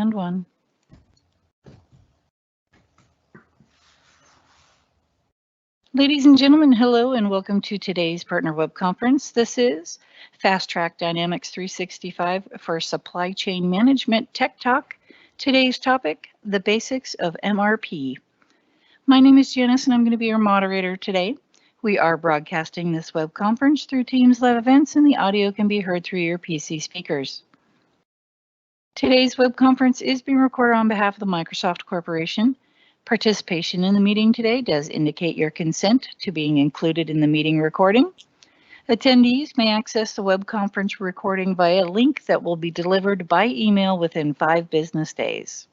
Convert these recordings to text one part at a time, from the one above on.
and 1. Ladies and gentlemen, hello and welcome to today's Partner Web Conference. This is Fast Track Dynamics 365 for Supply Chain Management Tech Talk. Today's topic, the basics of MRP. My name is Janice and I'm going to be your moderator today. We are broadcasting this web conference through Teams Live Events and the audio can be heard through your PC speakers. Today's web conference is being recorded on behalf of the Microsoft Corporation. Participation in the meeting today does indicate your consent to being included in the meeting recording. Attendees may access the web conference recording via a link that will be delivered by email within 5 business days.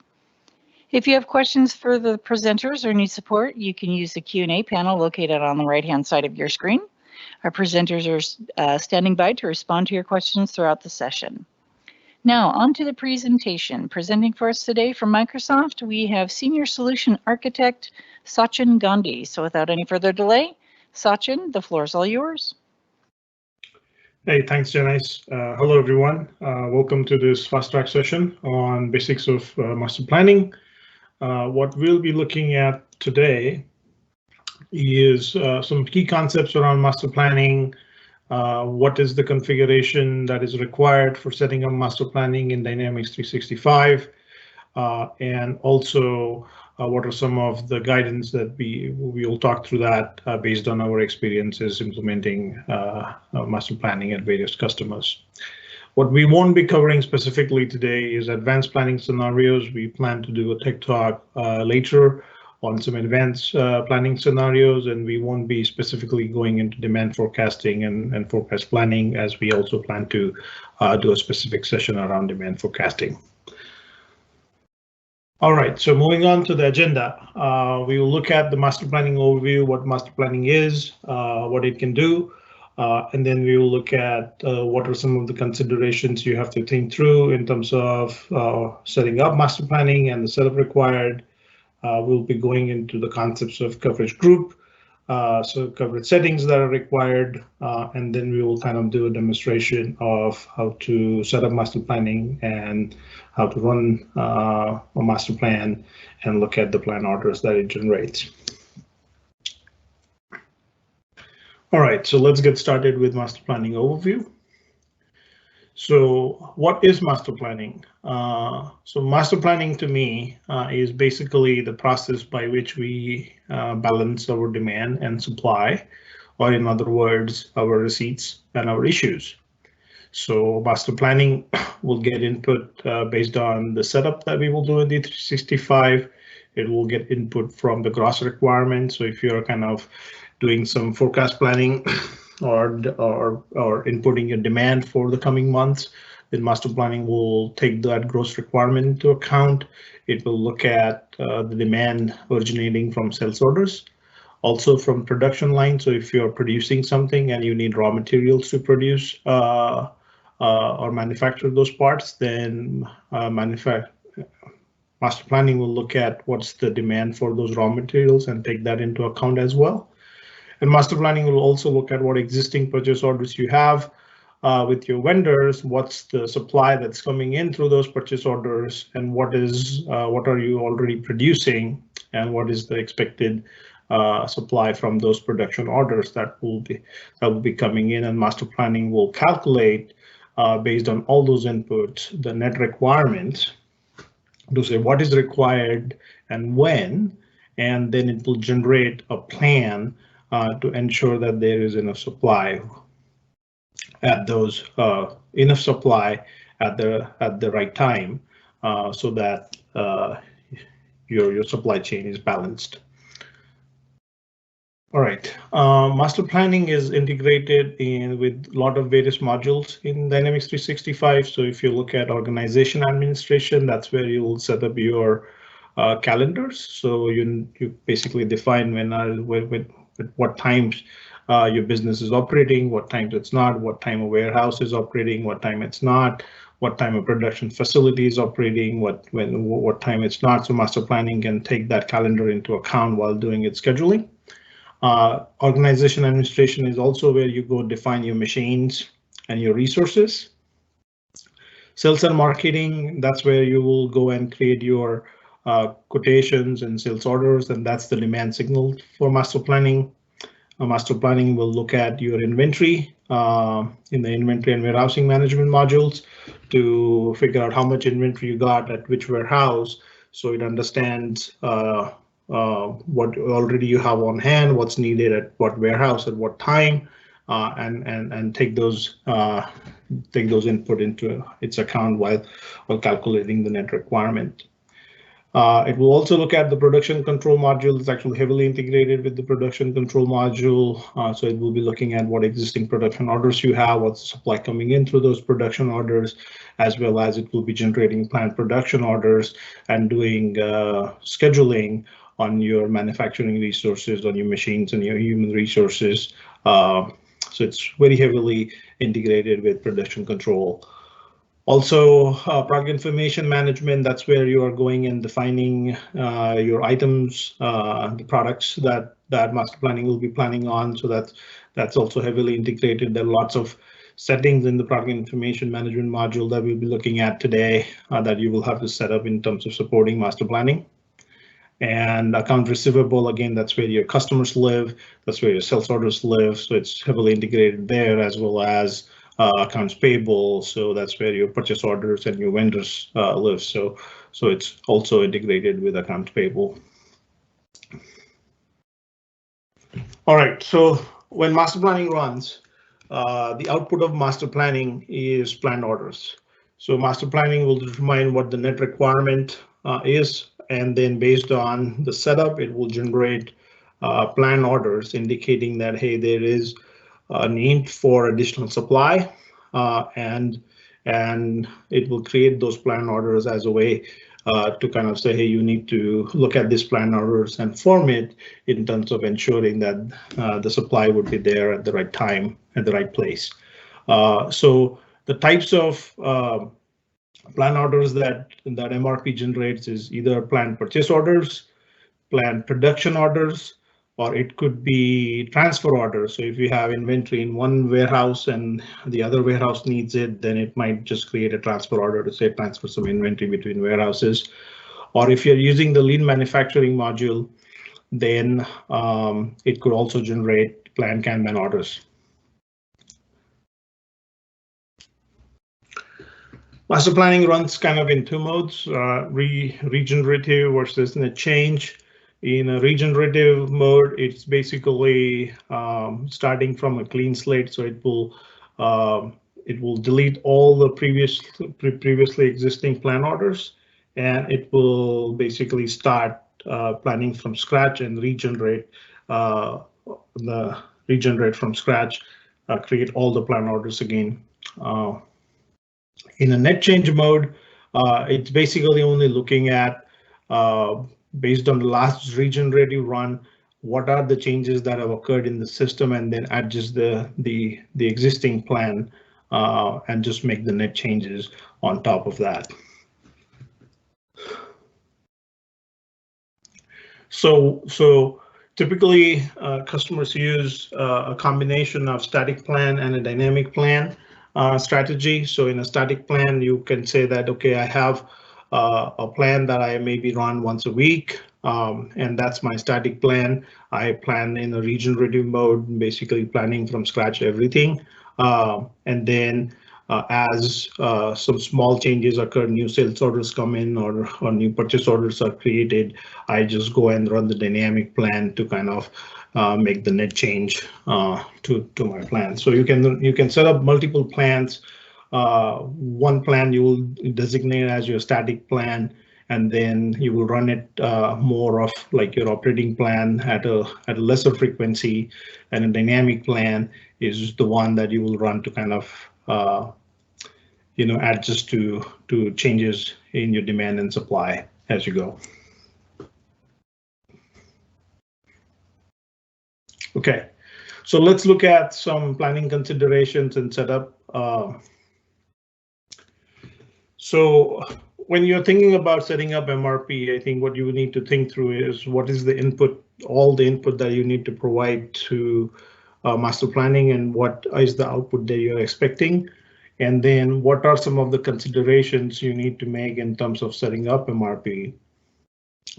If you have questions for the presenters or need support, you can use the Q&A panel located on the right-hand side of your screen. Our presenters are standing by to respond to your questions throughout the session. Now, on to the presentation. Presenting for us today from Microsoft, we have Senior Solution Architect Sachin Gandhi. So without any further delay, Sachin, the floor is all yours. Hey, thanks, Janice. Hello, everyone. Welcome to this fast track session on basics of master planning. What we'll be looking at today is some key concepts around master planning. What is the configuration that is required for setting up master planning in Dynamics 365? And also, what are some of the guidance that we will talk through that based on our experiences implementing master planning at various customers. What we won't be covering specifically today is advanced planning scenarios. We plan to do a tech talk later on some advanced planning scenarios, and we won't be specifically going into demand forecasting and forecast planning, as we also plan to do a specific session around demand forecasting. All right, so moving on to the agenda, we will look at the master planning overview, what master planning is, what it can do, and then we will look at what are some of the considerations you have to think through in terms of setting up master planning and the setup required. We'll be going into the concepts of coverage group, so coverage settings that are required, and then we will kind of do a demonstration of how to set up master planning and how to run a master plan and look at the plan orders that it generates. All right, so let's get started with master planning overview. So what is master planning? So master planning to me is basically the process by which we balance our demand and supply, or in other words, our receipts and our issues. So master planning will get input based on the setup that we will do in the 365. It will get input from the gross requirements. So if you're kind of doing some forecast planning or inputting your demand for the coming months, then master planning will take that gross requirement into account. It will look at the demand originating from sales orders, also from production line. So if you're producing something and you need raw materials to produce or manufacture those parts, then master planning will look at what's the demand for those raw materials and take that into account as well. And master planning will also look at what existing purchase orders you have with your vendors, what's the supply that's coming in through those purchase orders, and what are you already producing, and what is the expected supply from those production orders that will be coming in. And master planning will calculate based on all those inputs the net requirements to say what is required and when, and then it will generate a plan to ensure that there is enough supply at those enough supply at the right time, so that your supply chain is balanced. All right, master planning is integrated in with a lot of various modules in Dynamics 365. So if you look at organization administration, that's where you will set up your calendars. So you basically define what times your business is operating, what times it's not, what time a warehouse is operating, what time it's not, what time a production facility is operating, what time it's not. So master planning can take that calendar into account while doing its scheduling. Organization administration is also where you go define your machines and your resources. Sales and marketing, that's where you will go and create your quotations and sales orders, and that's the demand signal for master planning. Master planning will look at your inventory in the inventory and warehousing management modules to figure out how much inventory you got at which warehouse, so it understands what already you have on hand, what's needed at what warehouse at what time, and take those input into its account while calculating the net requirement. It will also look at the production control module. It's actually heavily integrated with the production control module. So it will be looking at what existing production orders you have, what's the supply coming in through those production orders, as well as it will be generating planned production orders and doing scheduling on your manufacturing resources, on your machines and your human resources. So it's very heavily integrated with production control. Also, product information management, that's where you are going and defining your items, the products that master planning will be planning on. So that's also heavily integrated. There are lots of settings in the product information management module that we'll be looking at today that you will have to set up in terms of supporting master planning. And account receivable, again, that's where your customers live, that's where your sales orders live. So it's heavily integrated there, as well as accounts payable. So that's where your purchase orders and your vendors live. So it's also integrated with accounts payable. All right, so when master planning runs, the output of master planning is planned orders. So master planning will determine what the net requirement is, and then based on the setup, it will generate planned orders indicating that, hey, there is a need for additional supply, and it will create those planned orders as a way to kind of say, hey, you need to look at these planned orders and form it in terms of ensuring that the supply would be there at the right time, at the right place. So the types of planned orders that MRP generates is either planned purchase orders, planned production orders, or it could be transfer orders. So if you have inventory in one warehouse and the other warehouse needs it, then it might just create a transfer order to say transfer some inventory between warehouses. Or if you're using the lean manufacturing module, then it could also generate planned Kanban orders. Master planning runs kind of in two modes, regenerative versus net change. In a regenerative mode, it's basically starting from a clean slate, so it will delete all the previously existing plan orders, and it will basically start planning from scratch and regenerate from scratch, create all the plan orders again. In a net change mode, it's basically only looking at, based on the last regenerative run, what are the changes that have occurred in the system, and then adjust the existing plan and just make the net changes on top of that. So typically customers use a combination of static plan and a dynamic plan strategy. So in a static plan, you can say that, okay, I have a plan that I maybe run once a week, and that's my static plan. I plan in a regenerative mode, basically planning from scratch everything. And then as some small changes occur, new sales orders come in or new purchase orders are created, I just go and run the dynamic plan to kind of make the net change to my plan. So you can set up multiple plans. One plan you will designate as your static plan, and then you will run it more of like your operating plan at a lesser frequency, and a dynamic plan is the one that you will run to kind of adjust to changes in your demand and supply as you go. Okay, so let's look at some planning considerations and setup. So when you're thinking about setting up MRP, I think what you need to think through is what is the input, all the input that you need to provide to master planning, and what is the output that you're expecting. And then what are some of the considerations you need to make in terms of setting up MRP?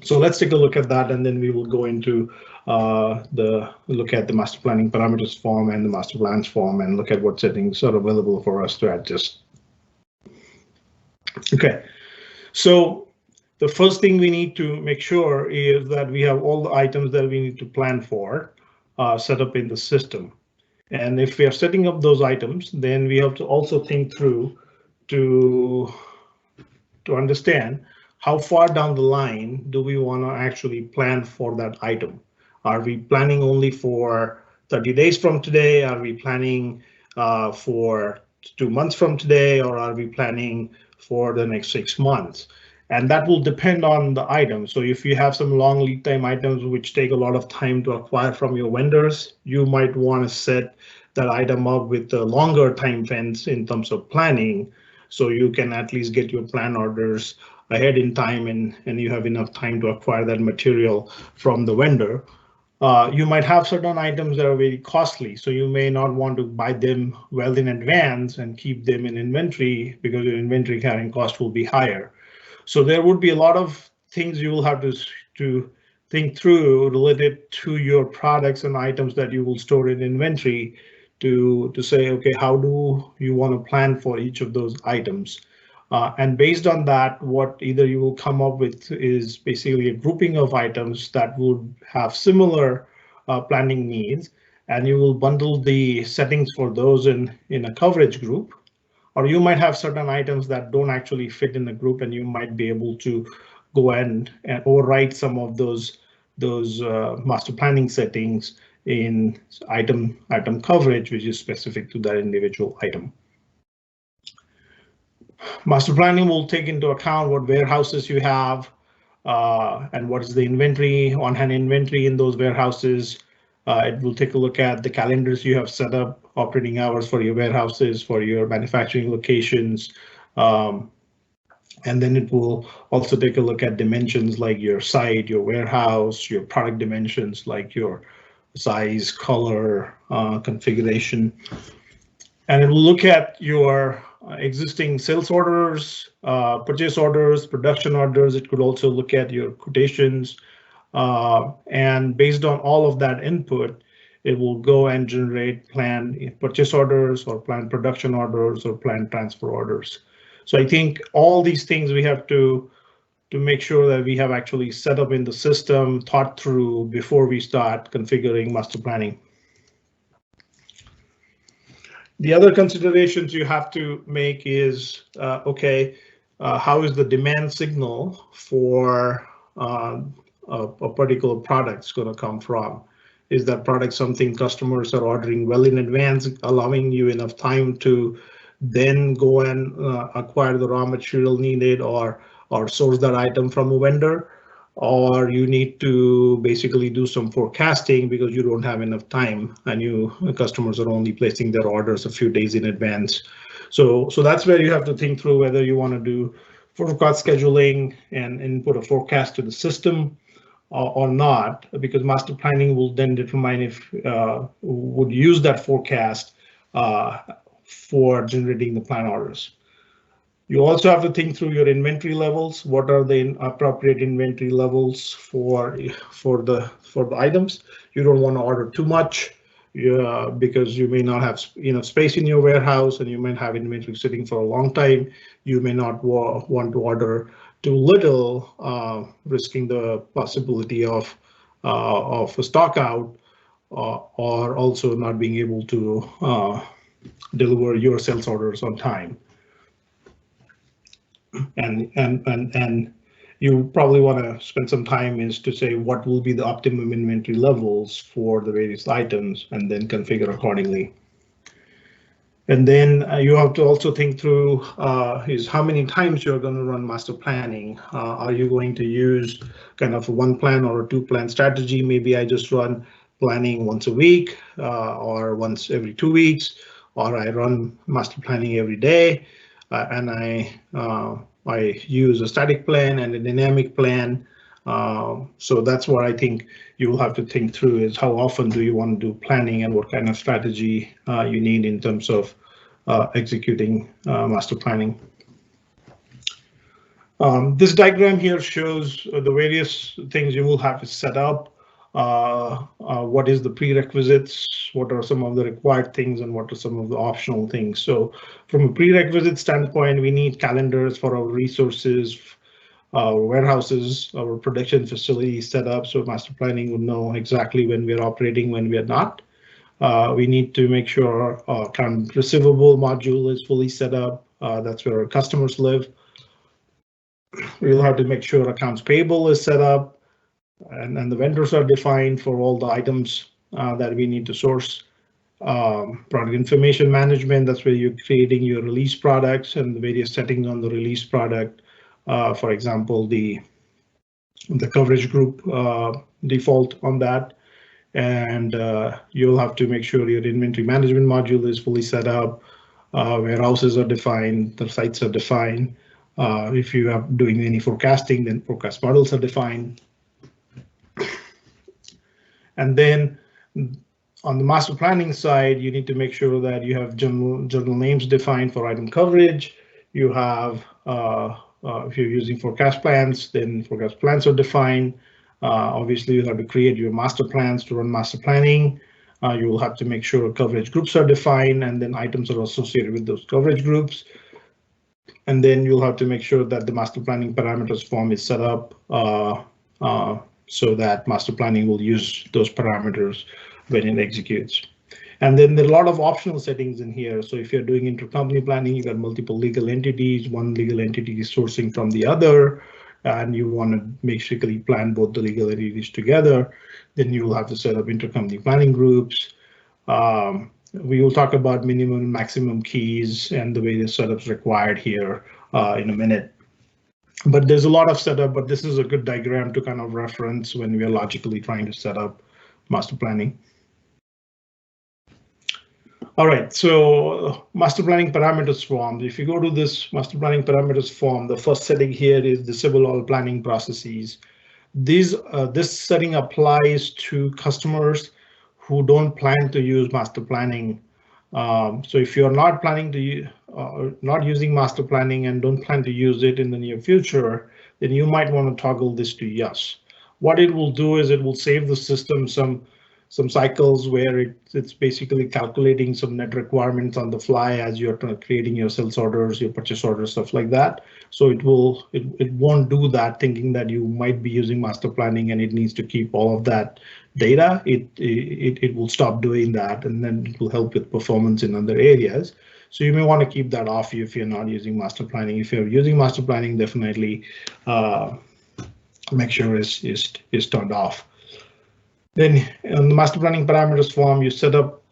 So let's take a look at that, and then we will go into look at the master planning parameters form and the master plans form, and look at what settings are available for us to adjust. Okay, so the first thing we need to make sure is that we have all the items that we need to plan for set up in the system. And if we are setting up those items, then we have to also think through to understand how far down the line do we want to actually plan for that item. Are we planning only for 30 days from today? Are we planning for 2 months from today? Or are we planning for the next 6 months? And that will depend on the item. So if you have some long lead time items which take a lot of time to acquire from your vendors, you might want to set that item up with a longer time fence in terms of planning, so you can at least get your plan orders ahead in time, and you have enough time to acquire that material from the vendor. You might have certain items that are very costly, so you may not want to buy them well in advance and keep them in inventory because your inventory carrying cost will be higher. So there would be a lot of things you will have to think through related to your products and items that you will store in inventory to say, okay, how do you want to plan for each of those items? And based on that, what either you will come up with is basically a grouping of items that would have similar planning needs, and you will bundle the settings for those in a coverage group. Or you might have certain items that don't actually fit in the group, and you might be able to go and overwrite some of those master planning settings in item coverage, which is specific to that individual item. Master planning will take into account what warehouses you have and what is the inventory, on-hand inventory in those warehouses. It will take a look at the calendars you have set up, operating hours for your warehouses, for your manufacturing locations. And then it will also take a look at dimensions like your site, your warehouse, your product dimensions like your size, color, configuration. And it will look at your existing sales orders, purchase orders, production orders. It could also look at your quotations. And based on all of that input, it will go and generate planned purchase orders or planned production orders or planned transfer orders. So I think all these things we have to make sure that we have actually set up in the system, thought through before we start configuring master planning. The other considerations you have to make is, okay, how is the demand signal for a particular product going to come from? Is that product something customers are ordering well in advance, allowing you enough time to then go and acquire the raw material needed or source that item from a vendor? Or you need to basically do some forecasting because you don't have enough time and customers are only placing their orders a few days in advance. So that's where you have to think through whether you want to do forecast scheduling and input a forecast to the system or not, because master planning will then determine if would use that forecast for generating the plan orders. You also have to think through your inventory levels. What are the appropriate inventory levels for the items? You don't want to order too much because you may not have enough space in your warehouse, and you might have inventory sitting for a long time. You may not want to order too little, risking the possibility of a stock out, or also not being able to deliver your sales orders on time. And you probably want to spend some time is to say what will be the optimum inventory levels for the various items, and then configure accordingly. And then you have to also think through is how many times you're going to run master planning. Are you going to use kind of a one plan or a two plan strategy? Maybe I just run planning once a week or once every 2 weeks, or I run master planning every day. And I use a static plan and a dynamic plan. So that's what I think you will have to think through is how often do you want to do planning and what kind of strategy you need in terms of executing master planning. This diagram here shows the various things you will have to set up. What is the prerequisites? What are some of the required things, and what are some of the optional things? So from a prerequisite standpoint, we need calendars for our resources, our warehouses, our production facilities set up, so master planning would know exactly when we are operating, when we are not. We need to make sure our account receivable module is fully set up. That's where our customers live. We'll have to make sure accounts payable is set up, and the vendors are defined for all the items that we need to source. Product information management, that's where you're creating your release products and the various settings on the release product. For example, the coverage group default on that. And you'll have to make sure your inventory management module is fully set up, warehouses are defined, the sites are defined. If you are doing any forecasting, then forecast models are defined. And then on the master planning side, you need to make sure that you have journal names defined for item coverage. You have, if you're using forecast plans, then forecast plans are defined. Obviously, you have to create your master plans to run master planning. You will have to make sure coverage groups are defined, and then items are associated with those coverage groups. And then you'll have to make sure that the master planning parameters form is set up so that master planning will use those parameters when it executes. And then there are a lot of optional settings in here. So if you're doing intercompany planning, you've got multiple legal entities, one legal entity is sourcing from the other, and you want to basically plan both the legal entities together, then you will have to set up intercompany planning groups. We will talk about minimum and maximum keys and the various setups required here in a minute. But there's a lot of setup, but this is a good diagram to kind of reference when we are logically trying to set up master planning. All right, so master planning parameters form. If you go to this master planning parameters form, the first setting here is disable all planning processes. This setting applies to customers who don't plan to use master planning. So if you're not planning to not using master planning and don't plan to use it in the near future, then you might want to toggle this to yes. What it will do is it will save the system some cycles where it's basically calculating some net requirements on the fly as you're creating your sales orders, your purchase orders, stuff like that. So it won't do that thinking that you might be using master planning and it needs to keep all of that data. It will stop doing that, and then it will help with performance in other areas. So you may want to keep that off if you're not using master planning. If you're using master planning, definitely make sure it's turned off. Then on the master planning parameters form, you set up,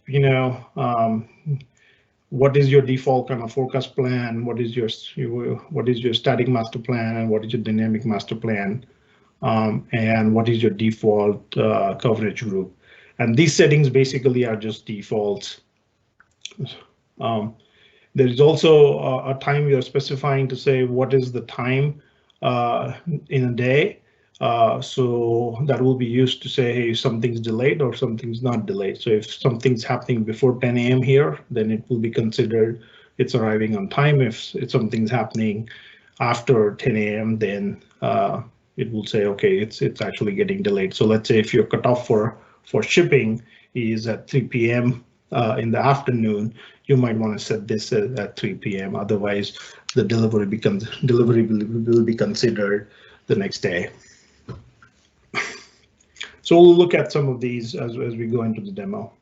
what is your default kind of forecast plan, what is your static master plan, and what is your dynamic master plan, and what is your default coverage group. And these settings basically are just defaults. There is also a time you're specifying to say what is the time in a day. So that will be used to say, hey, something's delayed or something's not delayed. So if something's happening before 10 a.m. here, then it will be considered it's arriving on time. If something's happening after 10 a.m., then it will say, okay, it's actually getting delayed. So let's say if your cutoff for shipping is at 3 p.m. In the afternoon, you might want to set this at 3 p.m. Otherwise, the delivery will be considered the next day. So we'll look at some of these as we go into the demo.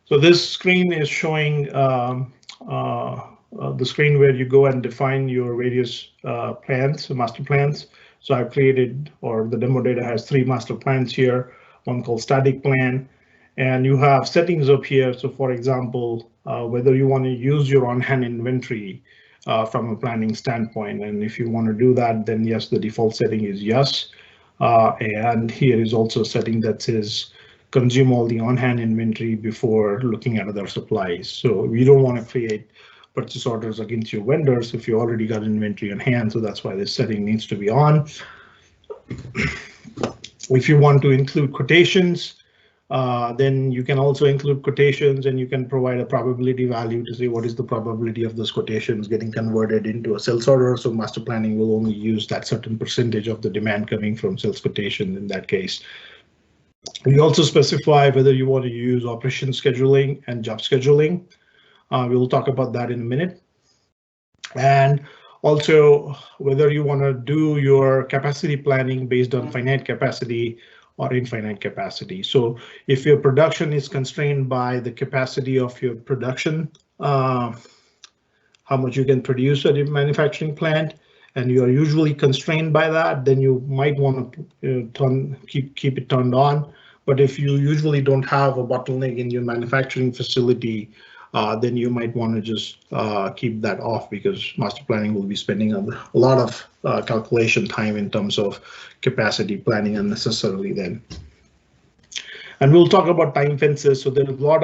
So this screen is showing the screen where you go and define your various plans, master plans. So I've created, or the demo data has 3 master plans here, one called static plan, and you have settings up here. So for example, whether you want to use your on-hand inventory from a planning standpoint, and if you want to do that, then yes, the default setting is yes. And here is also a setting that says consume all the on-hand inventory before looking at other supplies. So we don't want to create purchase orders against your vendors if you already got inventory on hand. So that's why this setting needs to be on. If you want to include quotations, Then you can also include quotations, and you can provide a probability value to say what is the probability of those quotations getting converted into a sales order. So master planning will only use that certain percentage of the demand coming from sales quotation in that case. We also specify whether you want to use operation scheduling and job scheduling. We'll talk about that in a minute. And also whether you want to do your capacity planning based on finite capacity or infinite capacity. So if your production is constrained by the capacity of your production, how much you can produce at your manufacturing plant, and you are usually constrained by that, then you might want to keep it turned on. But if you usually don't have a bottleneck in your manufacturing facility, then you might want to just keep that off, because master planning will be spending a lot of calculation time in terms of capacity planning unnecessarily then. And we'll talk about time fences. So there's a lot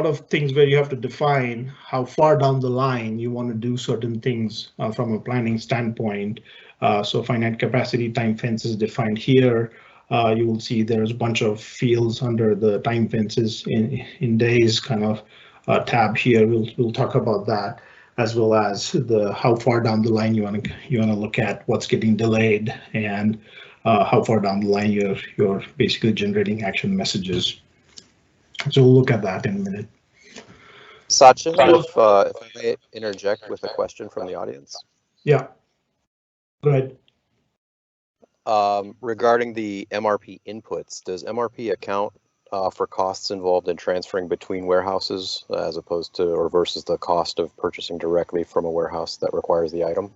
of things where you have to define how far down the line you want to do certain things from a planning standpoint. So finite capacity time fence is defined here. You will see there's a bunch of fields under the time fences in days kind of tab here. We'll talk about that, as well as the how far down the line you want to look at what's getting delayed, and how far down the line you're basically generating action messages. So we'll look at that in a minute. Sachin, if I may interject with a question from the audience. Yeah, go ahead. Regarding the MRP inputs, does MRP account for costs involved in transferring between warehouses as opposed to or versus the cost of purchasing directly from a warehouse that requires the item?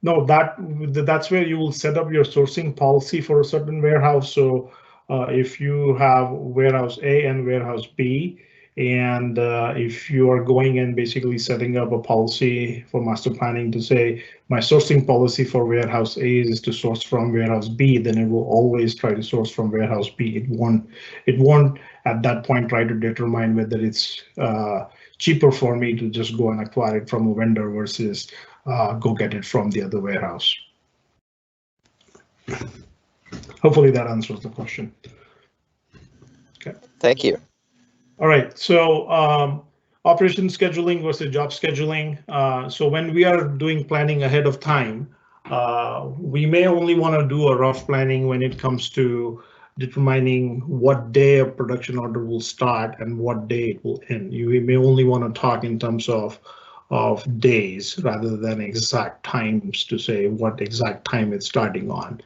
No, that's where you will set up your sourcing policy for a certain warehouse. So if you have warehouse A and warehouse B, and if you are going and basically setting up a policy for master planning to say my sourcing policy for warehouse A is to source from warehouse B, then it will always try to source from warehouse B. It won't at that point try to determine whether it's cheaper for me to just go and acquire it from a vendor versus go get it from the other warehouse. Hopefully that answers the question. Okay. Thank you. All right, so operation scheduling versus job scheduling. So when we are doing planning ahead of time, we may only want to do a rough planning when it comes to determining what day a production order will start and what day it will end. You may only want to talk in terms of days rather than exact times to say what exact time it's starting on.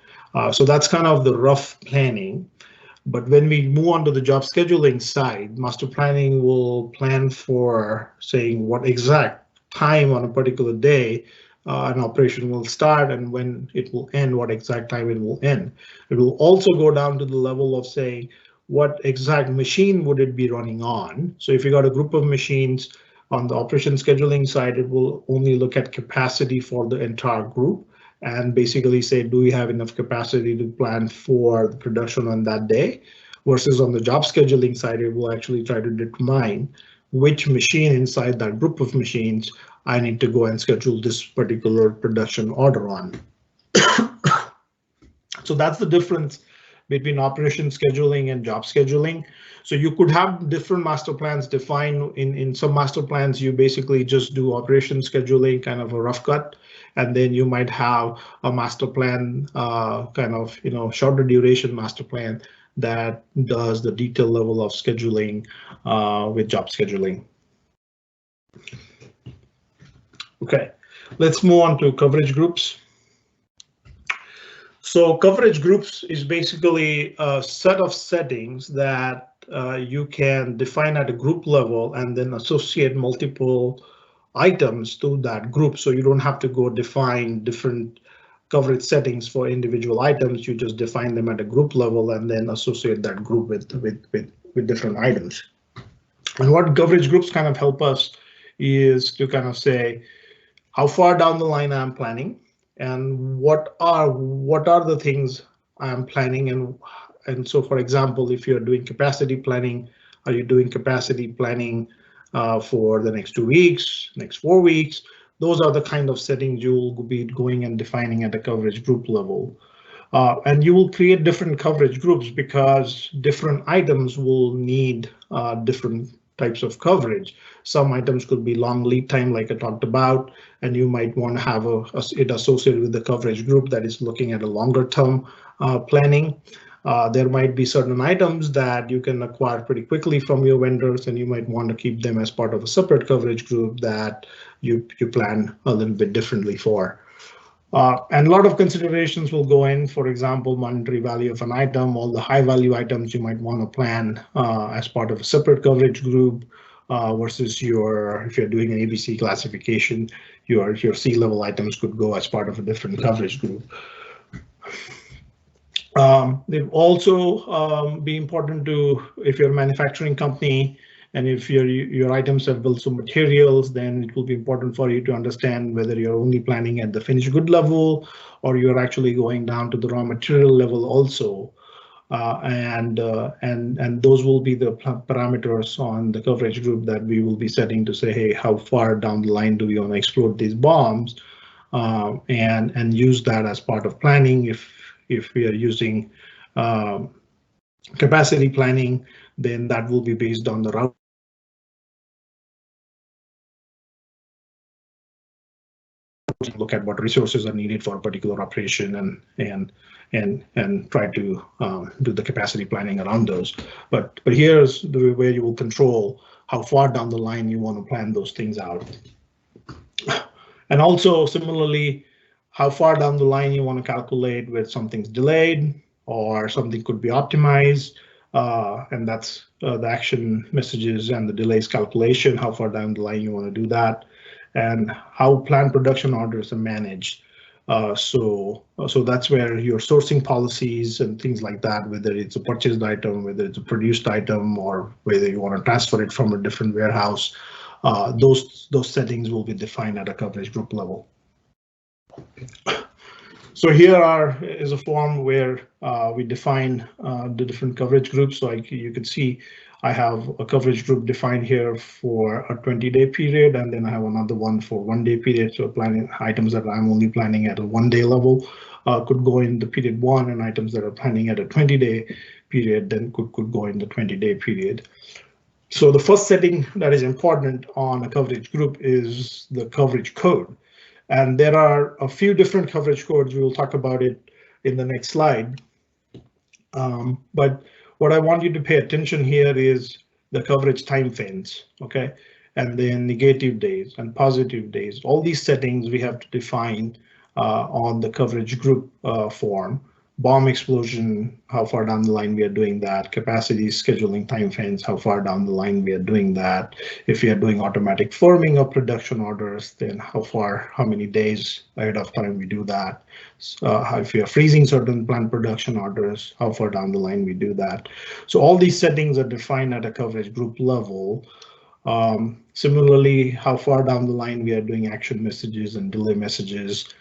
So that's kind of the rough planning. But when we move on to the job scheduling side, master planning will plan for saying what exact time on a particular day an operation will start and when it will end, what exact time it will end. It will also go down to the level of saying what exact machine would it be running on. So if you got a group of machines on the operation scheduling side, it will only look at capacity for the entire group and basically say, do we have enough capacity to plan for the production on that day? Versus on the job scheduling side, it will actually try to determine which machine inside that group of machines I need to go and schedule this particular production order on. So that's the difference between operation scheduling and job scheduling. So you could have different master plans defined. In some master plans, you basically just do operation scheduling, kind of a rough cut. And then you might have a master plan, kind of, shorter duration master plan that does the detailed level of scheduling with job scheduling. Okay, let's move on to coverage groups. So coverage groups is basically a set of settings that you can define at a group level and then associate multiple items to that group. So you don't have to go define different coverage settings for individual items. You just define them at a group level and then associate that group with different items. And what coverage groups kind of help us is to kind of say how far down the line I'm planning and what are the things I'm planning. And so, for example, if you're doing capacity planning, are you doing capacity planning for the next 2 weeks, next 4 weeks? Those are the kind of settings you'll be going and defining at the coverage group level. And you will create different coverage groups because different items will need different types of coverage. Some items could be long lead time, like I talked about, and you might want to have it associated with the coverage group that is looking at a longer term planning. There might be certain items that you can acquire pretty quickly from your vendors, and you might want to keep them as part of a separate coverage group that you plan a little bit differently for. And a lot of considerations will go in, for example, monetary value of an item, all the high value items you might want to plan as part of a separate coverage group versus if you're doing an ABC classification, your C-level items could go as part of a different coverage group. It will also be important to, if you're a manufacturing company and if your items have built some materials, then it will be important for you to understand whether you're only planning at the finished good level or you're actually going down to the raw material level also. And those will be the parameters on the coverage group that we will be setting to say, hey, how far down the line do we want to explode these bombs, and use that as part of planning. If we are using capacity planning, then that will be based on the route. Look at what resources are needed for a particular operation and try to do the capacity planning around those. But here's the way you will control how far down the line you want to plan those things out. And also similarly, how far down the line you want to calculate where something's delayed or something could be optimized. And that's the action messages and the delays calculation, how far down the line you want to do that, and how planned production orders are managed. So that's where your sourcing policies and things like that, whether it's a purchased item, whether it's a produced item, or whether you want to transfer it from a different warehouse, those settings will be defined at a coverage group level. So here is a form where we define the different coverage groups. So you can see I have a coverage group defined here for a 20-day period, and then I have another one for 1-day period. So planning items that I'm only planning at a 1-day level could go in the period 1, and items that are planning at a 20-day period then could go in the 20-day period. So the first setting that is important on a coverage group is the coverage code. And there are a few different coverage codes. We will talk about it in the next slide. But what I want you to pay attention here is the coverage time frames, okay? And then negative days and positive days. All these settings we have to define on the coverage group form. Bomb explosion, how far down the line we are doing that. Capacities, scheduling time frames, how far down the line we are doing that. If we are doing automatic firming of production orders, then how many days ahead of time we do that. If we are freezing certain planned production orders, how far down the line we do that. So all these settings are defined at a coverage group level. Similarly, how far down the line we are doing action messages and delay messages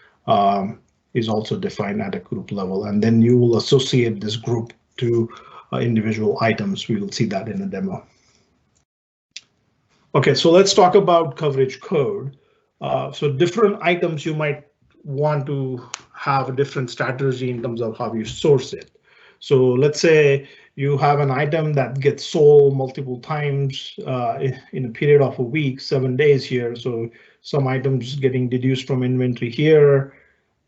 is also defined at a group level, and then you will associate this group to individual items. We will see that in a demo. Okay, so let's talk about coverage code. So different items you might want to have a different strategy in terms of how you source it. So let's say you have an item that gets sold multiple times in a period of a week, 7 days here. So some items getting deduced from inventory here,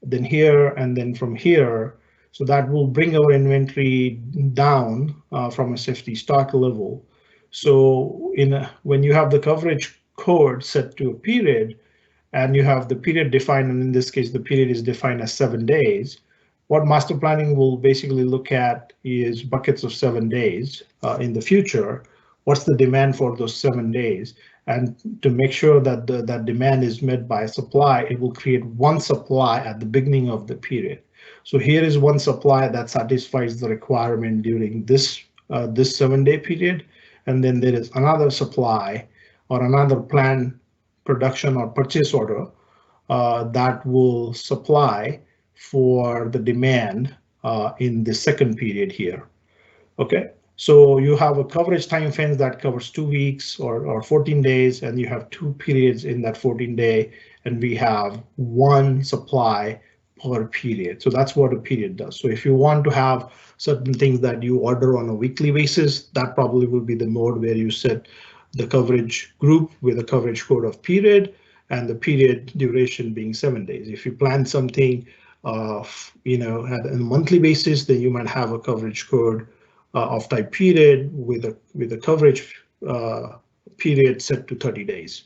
then here, and then from here. So that will bring our inventory down from a safety stock level. So when you have the coverage code set to a period and you have the period defined, and in this case, the period is defined as 7 days, what master planning will basically look at is buckets of 7 days in the future. What's the demand for those 7 days? And to make sure that that demand is met by supply, it will create one supply at the beginning of the period. So here is one supply that satisfies the requirement during this 7-day period. And then there is another supply or another planned production or purchase order that will supply for the demand in the second period here. Okay. So you have a coverage time frame that covers 2 weeks or 14 days, and you have 2 periods in that 14-day, and we have one supply per period. So that's what a period does. So if you want to have certain things that you order on a weekly basis, that probably will be the mode where you set the coverage group with a coverage code of period and the period duration being 7 days. If you plan something at a monthly basis, then you might have a coverage code of type period with a coverage period set to 30 days.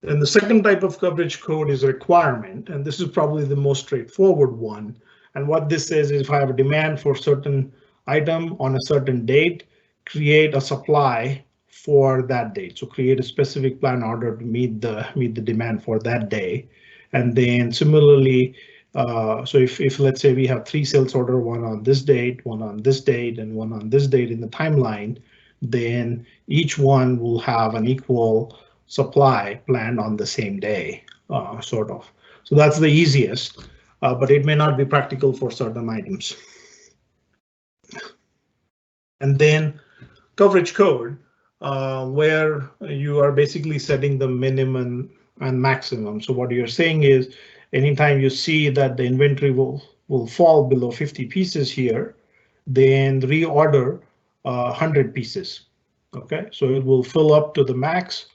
And the second type of coverage code is a requirement, and this is probably the most straightforward one. And what this says is if I have a demand for a certain item on a certain date, create a supply for that date. So create a specific plan order to meet the demand for that day. And then similarly, so if let's say we have 3 sales order, one on this date, one on this date, and one on this date in the timeline, then each one will have an equal supply planned on the same day, sort of. So that's the easiest, but it may not be practical for certain items. And then coverage code, where you are basically setting the minimum and maximum. So what you're saying is anytime you see that the inventory will fall below 50 pieces here, then reorder 100 pieces. Okay, so it will fill up to the max,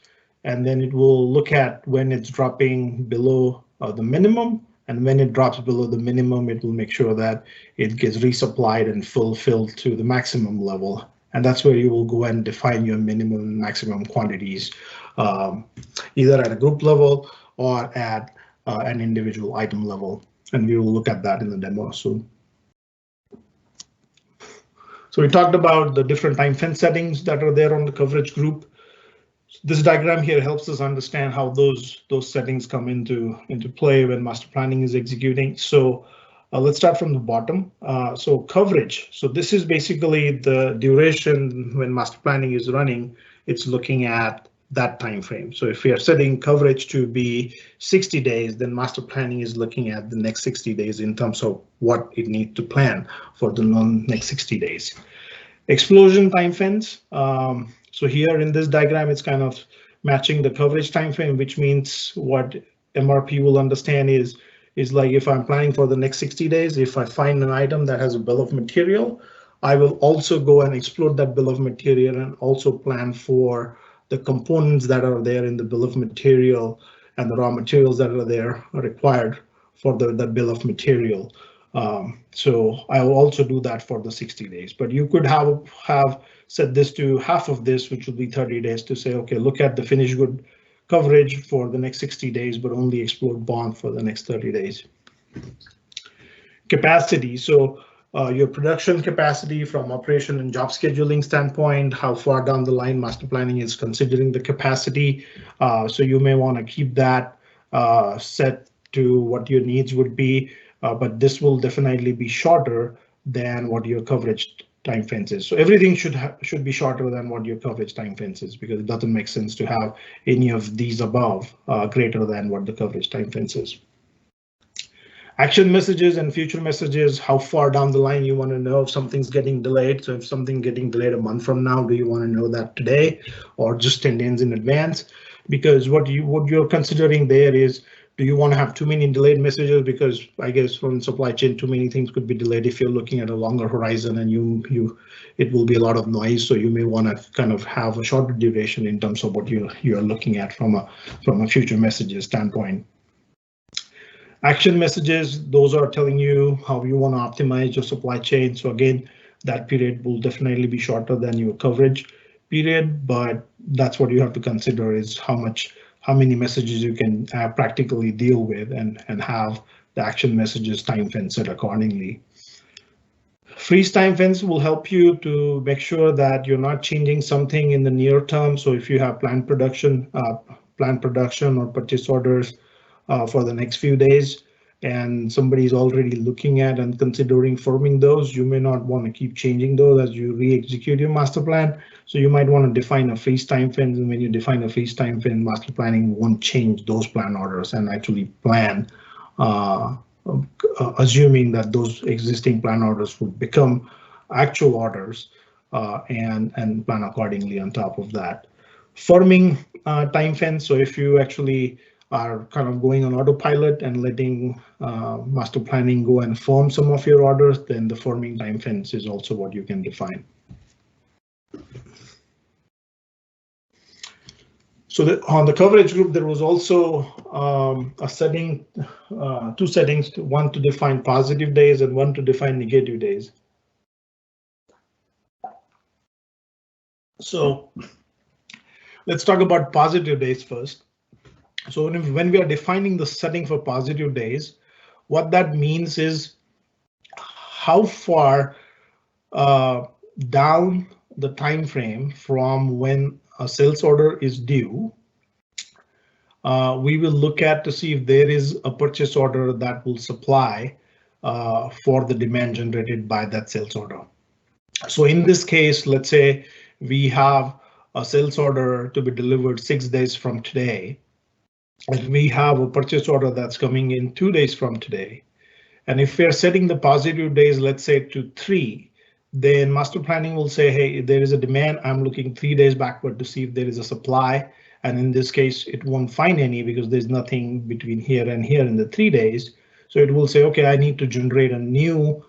and then it will look at when it's dropping below the minimum, and when it drops below the minimum, it will make sure that it gets resupplied and fulfilled to the maximum level. And that's where you will go and define your minimum and maximum quantities, either at a group level or at an individual item level. And we will look at that in the demo soon. So we talked about the different time fence settings that are there on the coverage group. This diagram here helps us understand how those settings come into play when master planning is executing. So let's start from the bottom. So coverage. So this is basically the duration when master planning is running. It's looking at that time frame. So if we are setting coverage to be 60 days, then master planning is looking at the next 60 days in terms of what it needs to plan for the next 60 days. Explosion time fence. So here in this diagram, it's kind of matching the coverage time frame, which means what MRP will understand is like if I'm planning for the next 60 days, if I find an item that has a bill of material, I will also go and explode that bill of material and also plan for the components that are there in the bill of material and the raw materials that are there are required for the bill of material. So I will also do that for the 60 days, but you could have set this to half of this, which will be 30 days to say, okay, look at the finished good coverage for the next 60 days, but only explode bond for the next 30 days. Capacity. So your production capacity from operation and job scheduling standpoint, how far down the line master planning is considering the capacity. So you may want to keep that set to what your needs would be, but this will definitely be shorter than what your coverage time fence is. So everything should be shorter than what your coverage time fence is, because it doesn't make sense to have any of these above greater than what the coverage time fence is. Action messages and future messages, how far down the line you want to know if something's getting delayed. So if something's getting delayed a month from now, do you want to know that today or just 10 days in advance? Because what you're considering there is, do you want to have too many delayed messages? Because I guess from supply chain, too many things could be delayed if you're looking at a longer horizon, and it will be a lot of noise. So you may want to kind of have a shorter duration in terms of what you're looking at from a future messages standpoint. Action messages, those are telling you how you want to optimize your supply chain. So again, that period will definitely be shorter than your coverage period, but that's what you have to consider is how many messages you can practically deal with and have the action messages time fence set accordingly. Freeze time fence will help you to make sure that you're not changing something in the near term. So if you have planned production or purchase orders for the next few days, and somebody is already looking at and considering forming those, you may not want to keep changing those as you re-execute your master plan. So you might want to define a freeze time fence, and when you define a freeze time fence, master planning won't change those plan orders and actually plan, assuming that those existing plan orders will become actual orders and plan accordingly on top of that. Firming time fence. So if you actually are kind of going on autopilot and letting master planning go and firm some of your orders, then the firming time fence is also what you can define. So on the coverage group, there was also a setting, two settings, one to define positive days and one to define negative days. So let's talk about positive days first. So when we are defining the setting for positive days, what that means is how far down the time frame from when a sales order is due, we will look at to see if there is a purchase order that will supply for the demand generated by that sales order. So in this case, let's say we have a sales order to be delivered 6 days from today, and we have a purchase order that's coming in 2 days from today. And if we're setting the positive days, let's say to 3, then master planning will say, hey, there is a demand. I'm looking 3 days backward to see if there is a supply. And in this case, it won't find any because there's nothing between here and here in the 3 days. So it will say, OK, I need to generate a new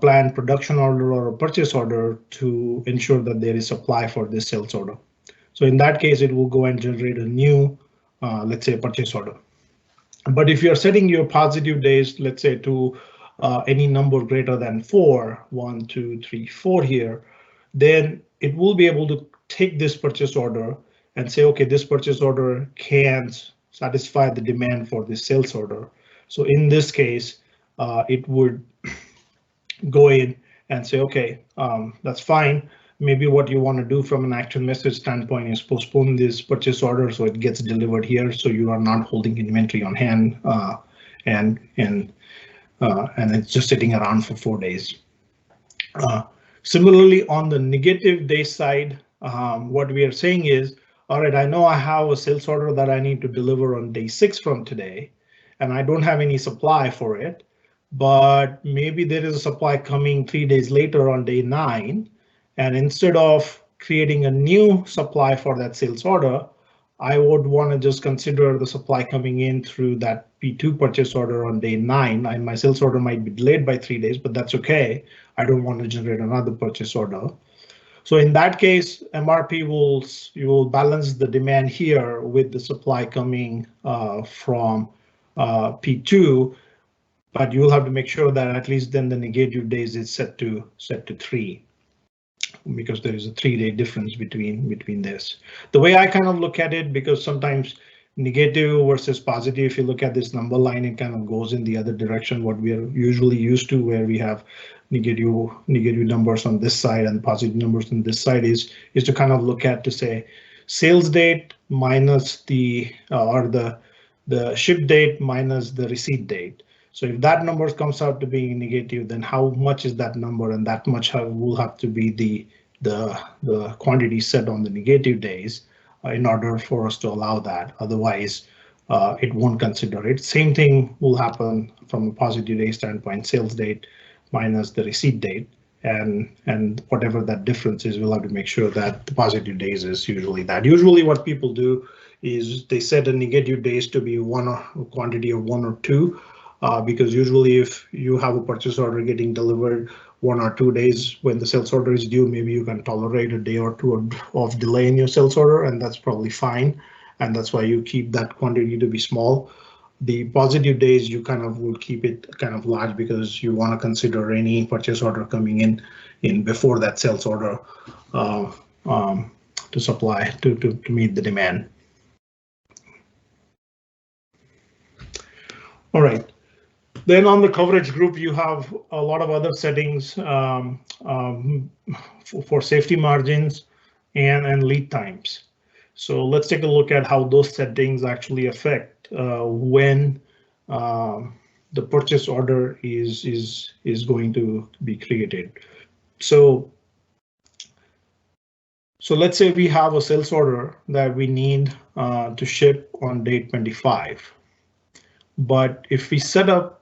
planned production order or a purchase order to ensure that there is supply for this sales order. So in that case, it will go and generate a new, let's say, purchase order. But if you're setting your positive days, let's say to any number greater than 4, 1, 2, 3, 4 here, then it will be able to take this purchase order and say, OK, this purchase order can't satisfy the demand for this sales order. So in this case, it would go in and say, OK, that's fine. Maybe what you want to do from an actual message standpoint is postpone this purchase order so it gets delivered here, so you are not holding inventory on hand and it's just sitting around for 4 days. Similarly, on the negative day side, what we are saying is, all right, I know I have a sales order that I need to deliver on day 6 from today, and I don't have any supply for it, but maybe there is a supply coming 3 days later on day 9. And instead of creating a new supply for that sales order, I would want to just consider the supply coming in through that P2 purchase order on day 9. And my sales order might be delayed by 3 days, but that's OK. I don't want to generate another purchase order. So in that case, MRP will balance the demand here with the supply coming from P2, but you will have to make sure that at least then the negative days is set to 3. Because there is a 3-day difference between this. The way I kind of look at it, because sometimes negative versus positive, if you look at this number line, it kind of goes in the other direction, what we are usually used to, where we have negative numbers on this side and positive numbers on this side, is to kind of look at to say sales date minus the ship date minus the receipt date. So if that number comes out to being negative, then how much is that number, and that much will have to be the quantity set on the negative days in order for us to allow that. Otherwise, it won't consider it. Same thing will happen from a positive day standpoint, sales date minus the receipt date, and whatever that difference is, we'll have to make sure that the positive days is usually that. Usually what people do is they set a negative days to be a quantity of 1 or 2. Because usually if you have a purchase order getting delivered 1 or 2 days when the sales order is due, maybe you can tolerate a day or 2 of delay in your sales order, and that's probably fine. And that's why you keep that quantity to be small. The positive days, you kind of will keep it kind of large because you want to consider any purchase order coming in before that sales order to supply to meet the demand. All right. Then on the coverage group, you have a lot of other settings for safety margins and lead times. So let's take a look at how those settings actually affect when the purchase order is going to be created. So let's say we have a sales order that we need to ship on day 25. But if we set up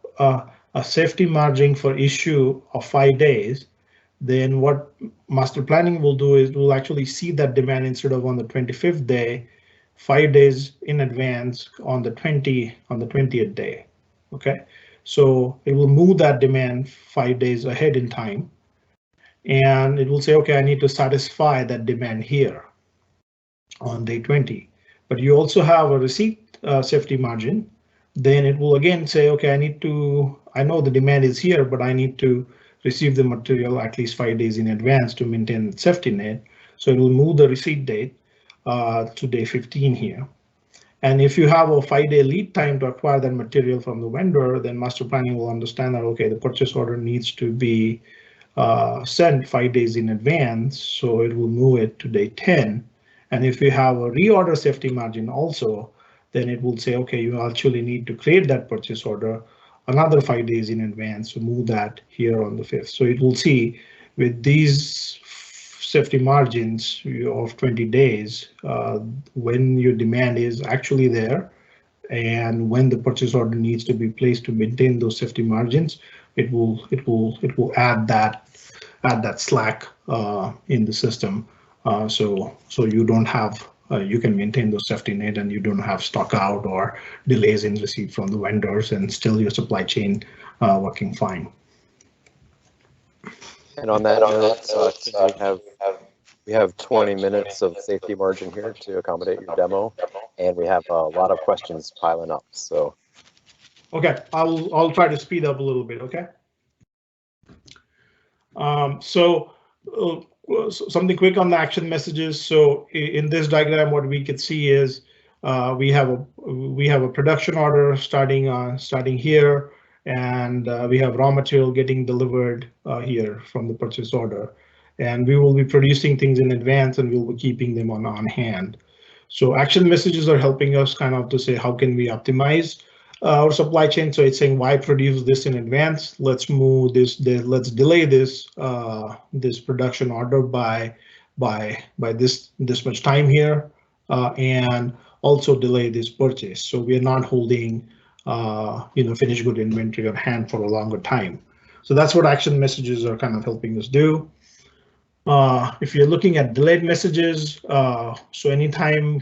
a safety margin for issue of 5 days, then what master planning will do is we'll actually see that demand instead of on the 25th day, 5 days in advance on the 20th day. Okay, so it will move that demand 5 days ahead in time, and it will say, okay, I need to satisfy that demand here on day 20. But you also have a receipt safety margin. Then it will again say, okay, I know the demand is here, but I need to receive the material at least 5 days in advance to maintain safety net. So it will move the receipt date to day 15 here. And if you have a 5-day lead time to acquire that material from the vendor, then master planning will understand that, okay, the purchase order needs to be sent 5 days in advance. So it will move it to day 10. And if you have a reorder safety margin also, then it will say, okay, you actually need to create that purchase order another 5 days in advance to move that here on the 5th. So it will see with these safety margins of 20 days when your demand is actually there and when the purchase order needs to be placed to maintain those safety margins. It will add that slack in the system, so you don't have you can maintain those safety net and you don't have stock out or delays in receipt from the vendors, and still your supply chain working fine. And on that note, we have 20 minutes of safety margin here to accommodate your demo, and we have a lot of questions piling up. So, okay, I'll try to speed up a little bit. Okay. Something quick on the action messages. So in this diagram, what we could see is we have a production order starting here, and we have raw material getting delivered here from the purchase order, and we will be producing things in advance and we'll be keeping them on hand. So action messages are helping us kind of to say how can we optimize our supply chain. So it's saying why produce this in advance? Let's move this. Let's delay this this production order by this much time here, and also delay this purchase. So we are not holding finished good inventory on hand for a longer time. So that's what action messages are kind of helping us do. If you're looking at delayed messages, so anytime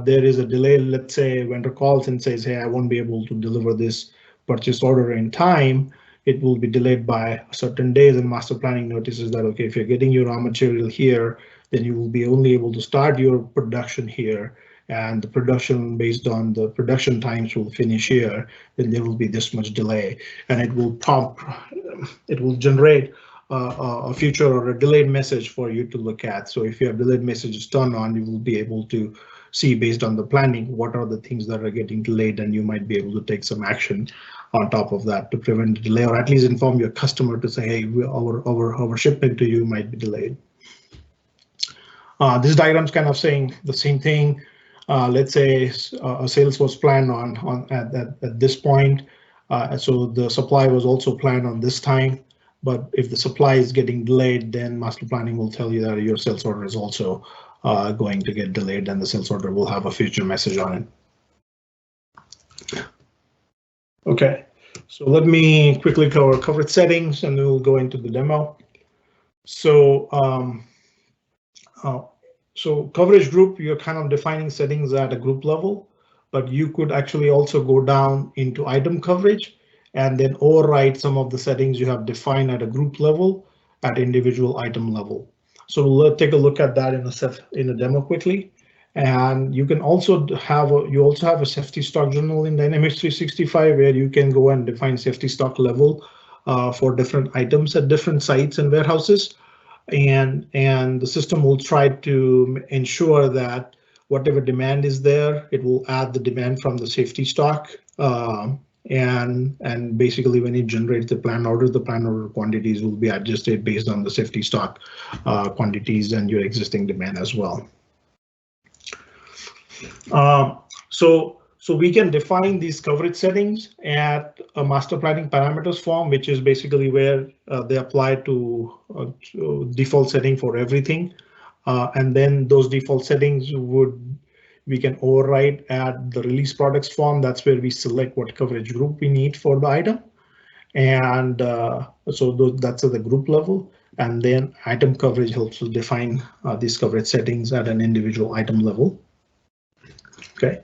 there is a delay, let's say vendor calls and says, hey, I won't be able to deliver this purchase order in time, it will be delayed by certain days, and master planning notices that, okay, if you're getting your raw material here, then you will be only able to start your production here, and the production based on the production times will finish here, then there will be this much delay, and it will generate a future or a delayed message for you to look at. So if you have delayed messages turned on, you will be able to see based on the planning what are the things that are getting delayed, and you might be able to take some action on top of that to prevent the delay, or at least inform your customer to say, hey, our shipment to you might be delayed. This diagram is kind of saying the same thing. Let's say a sales was planned at this point, so the supply was also planned on this time. But if the supply is getting delayed, then master planning will tell you that your sales order is also going to get delayed, and the sales order will have a future message on it. Okay, so let me quickly cover coverage settings, and then we'll go into the demo. So, so coverage group, you're kind of defining settings at a group level, but you could actually also go down into item coverage and then override some of the settings you have defined at a group level at individual item level. So let's take a look at that in a demo quickly. And you can also have a safety stock journal in Dynamics 365 where you can go and define safety stock level for different items at different sites and warehouses. And the system will try to ensure that whatever demand is there, it will add the demand from the safety stock. And basically when it generates the plan order quantities will be adjusted based on the safety stock quantities and your existing demand as well. So we can define these coverage settings at a master planning parameters form, which is basically where they apply to default setting for everything. And then those default settings we can override at the release products form. That's where we select what coverage group we need for the item. And so that's at the group level. And then item coverage helps us define these coverage settings at an individual item level. Okay,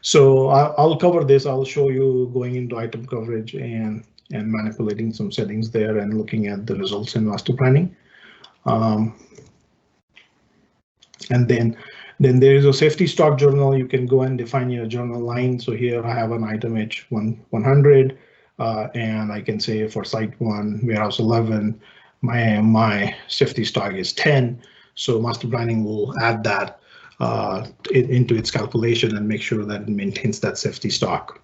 so I'll cover this. I'll show you going into item coverage and manipulating some settings there and looking at the results in master planning. And then there is a safety stock journal. You can go and define your journal line. So here I have an item H100, and I can say for site 1, warehouse 11, my safety stock is 10. So master planning will add that into its calculation and make sure that it maintains that safety stock.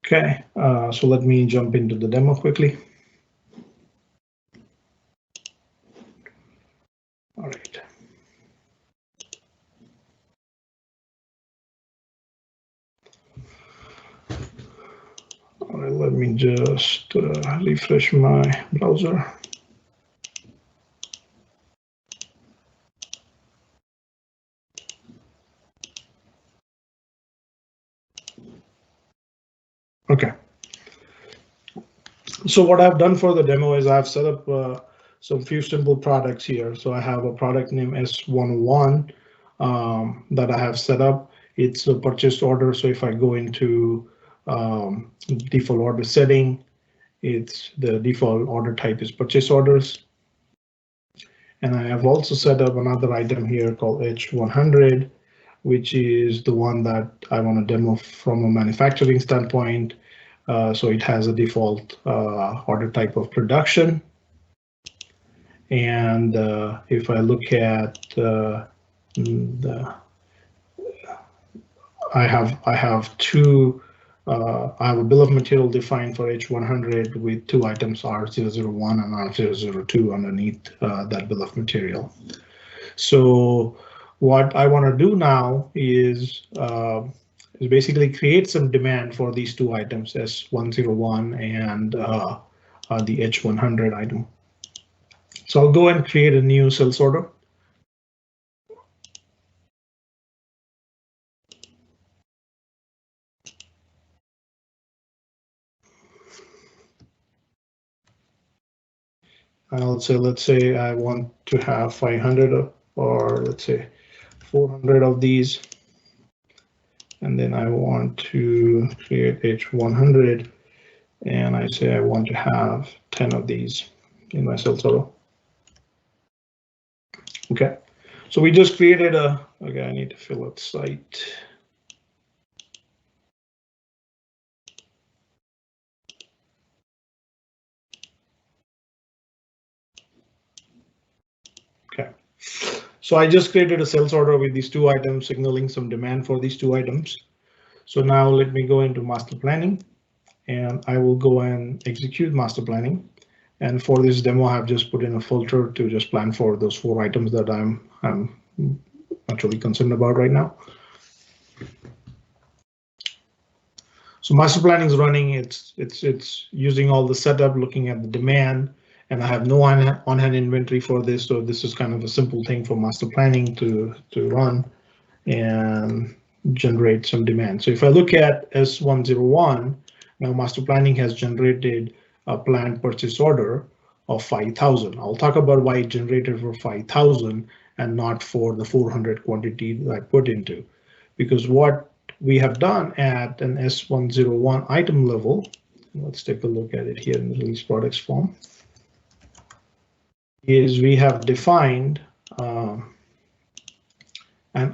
Okay, so let me jump into the demo quickly. All right. All right, let me just refresh my browser. Okay. So what I've done for the demo is I've set up some few simple products here. So I have a product name S101 that I have set up. It's a purchase order. So if I go into default order setting, it's the default order type is purchase orders. And I have also set up another item here called H100, which is the one that I want to demo from a manufacturing standpoint. So it has a default order type of production. And if I look at I have two. I have a bill of material defined for H100 with two items R001 and R002 underneath that bill of material. So what I want to do now is basically create some demand for these two items, S101 and the H100 item. So I'll go and create a new sales order. I'll say, let's say I want to have 500 or let's say 400 of these. And then I want to create H100 and I say I want to have 10 of these in my sales order. Okay, so we just created a, okay, I need to fill out site. Okay, so I just created a sales order with these two items, signaling some demand for these two items. So now let me go into master planning and I will go and execute master planning. And for this demo, I've just put in a filter to just plan for those 4 items that I'm actually concerned about right now. So master planning is running. It's using all the setup, looking at the demand, and I have no on-hand inventory for this. So this is kind of a simple thing for master planning to run and generate some demand. So if I look at S101, now master planning has generated a planned purchase order of 5,000. I'll talk about why it generated for 5,000 and not for the 400 quantity that I put into, because what we have done at an S101 item level, let's take a look at it here in the release products form, is we have defined an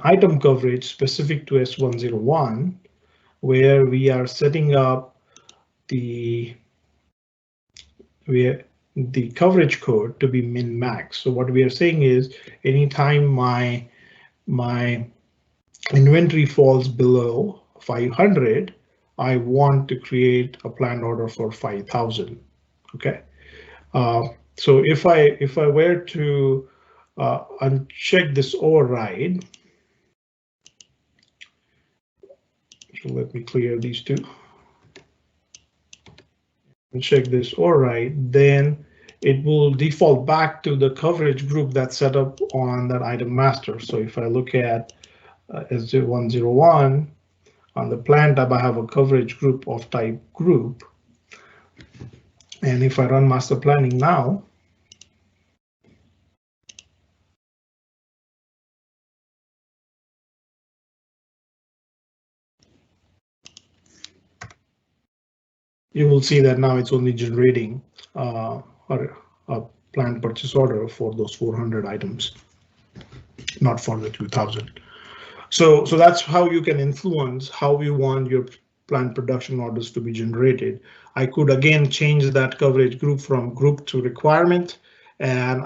item coverage specific to S101, where we are setting up the coverage code to be min max. So what we are saying is anytime my inventory falls below 500, I want to create a planned order for 5,000. Okay, so if I were to uncheck this override, so let me clear these two. Check this override, then it will default back to the coverage group that's set up on that item master. So if I look at S101 on the plan tab, I have a coverage group of type group. And if I run master planning now, you will see that now it's only generating a planned purchase order for those 400 items, not for the 2000. So that's how you can influence how you want your planned production orders to be generated. I could again change that coverage group from group to requirement, and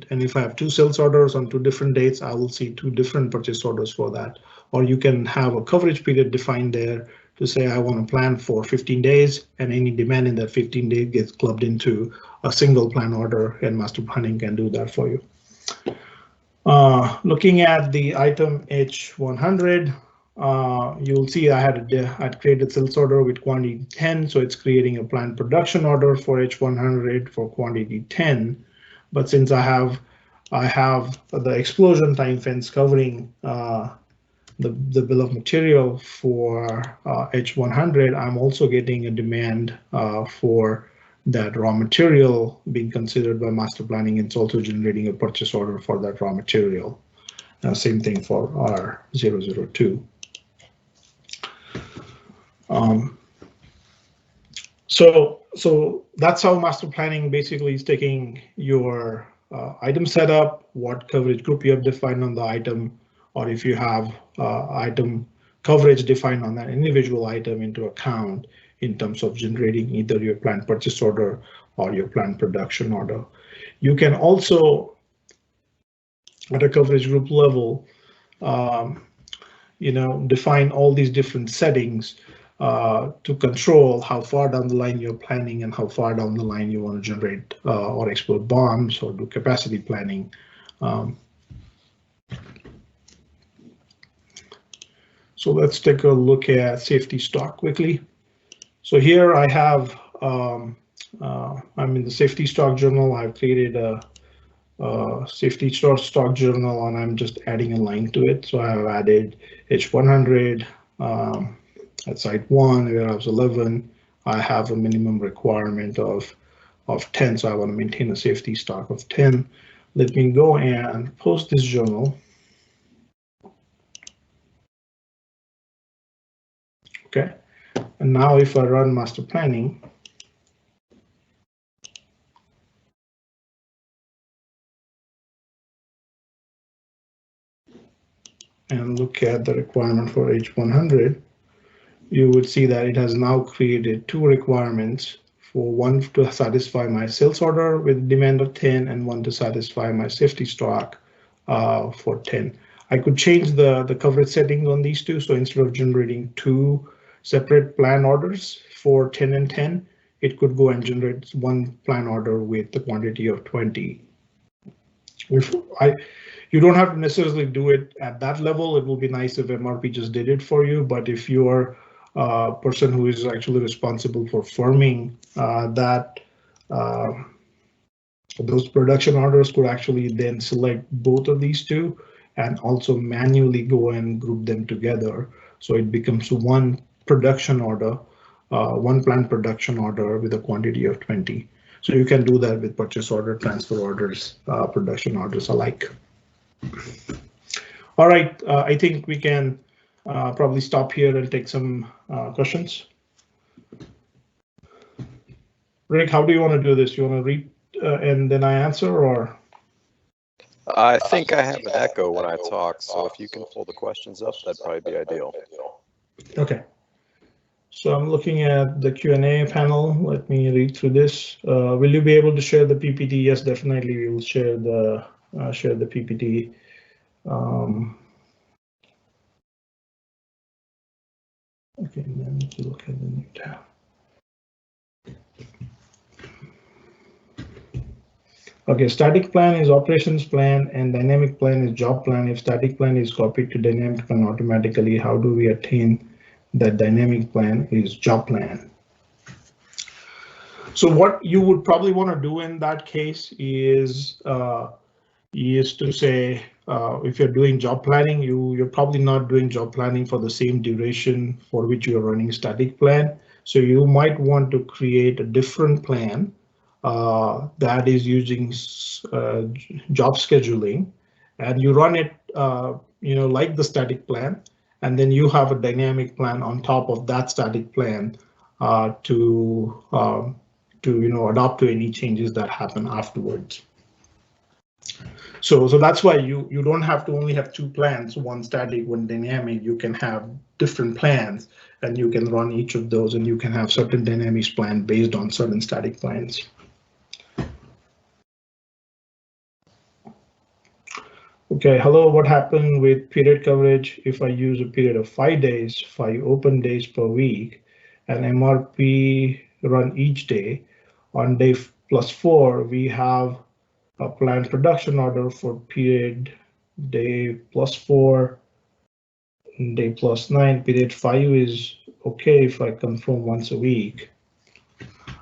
if I have 2 sales orders on 2 different dates, I will see 2 different purchase orders for that. Or you can have a coverage period defined there to say I want to plan for 15 days, and any demand in that 15 days gets clubbed into a single plan order, and master planning can do that for you. Looking at the item H100, you'll see I'd created sales order with quantity 10, so it's creating a planned production order for H100 for quantity 10. But since I have the explosion time fence covering the bill of material for H100, I'm also getting a demand for that raw material being considered by master planning. It's also generating a purchase order for that raw material. Same thing for R002. So that's how master planning basically is taking your item setup, what coverage group you have defined on the item, or if you have item coverage defined on that individual item into account in terms of generating either your planned purchase order or your planned production order. You can also, at a coverage group level, define all these different settings to control how far down the line you're planning and how far down the line you want to generate or explode bombs or do capacity planning. So let's take a look at safety stock quickly. So here I have, I'm in the safety stock journal. I've created a safety stock journal, and I'm just adding a line to it. So I have added H100 at site 1, warehouse 11. I have a minimum requirement of 10, so I want to maintain a safety stock of 10. Let me go and post this journal. Okay, and now if I run master planning, and look at the requirement for H100, you would see that it has now created 2 requirements, for one to satisfy my sales order with demand of 10 and one to satisfy my safety stock for 10. I could change the coverage settings on these 2. So instead of generating 2 separate plan orders for 10 and 10, it could go and generate 1 plan order with the quantity of 20. You don't have to necessarily do it at that level. It will be nice if MRP just did it for you, but if you are a person who is actually responsible for firming those production orders, could actually then select both of these 2 and also manually go and group them together. So it becomes 1 production order, 1 planned production order with a quantity of 20. So you can do that with purchase order, transfer orders, production orders alike. All right, I think we can probably stop here and take some questions. Rick, how do you want to do this? You want to read and then I answer, or? I think I have an echo when I talk, so if you can pull the questions up, that'd probably be ideal. Okay. So I'm looking at the Q&A panel. Let me read through this. Will you be able to share the PPT? Yes, definitely. We will share the PPT. Okay, then let's look at the new tab. Okay, static plan is operations plan and dynamic plan is job plan. If static plan is copied to dynamic plan automatically, how do we attain that dynamic plan is job plan? So what you would probably want to do in that case is to say, if you're doing job planning, you're probably not doing job planning for the same duration for which you're running static plan. So you might want to create a different plan that is using job scheduling, and you run it, like the static plan, and then you have a dynamic plan on top of that static plan to adapt to any changes that happen afterwards. So that's why you don't have to only have two plans, one static, one dynamic. You can have different plans, and you can run each of those, and you can have certain dynamics planned based on certain static plans. Okay, hello, what happened with period coverage if I use a period of 5 days, 5 open days per week, and MRP run each day? On day +4, we have a planned production order for period day +4, day +9, period 5 is okay if I confirm once a week.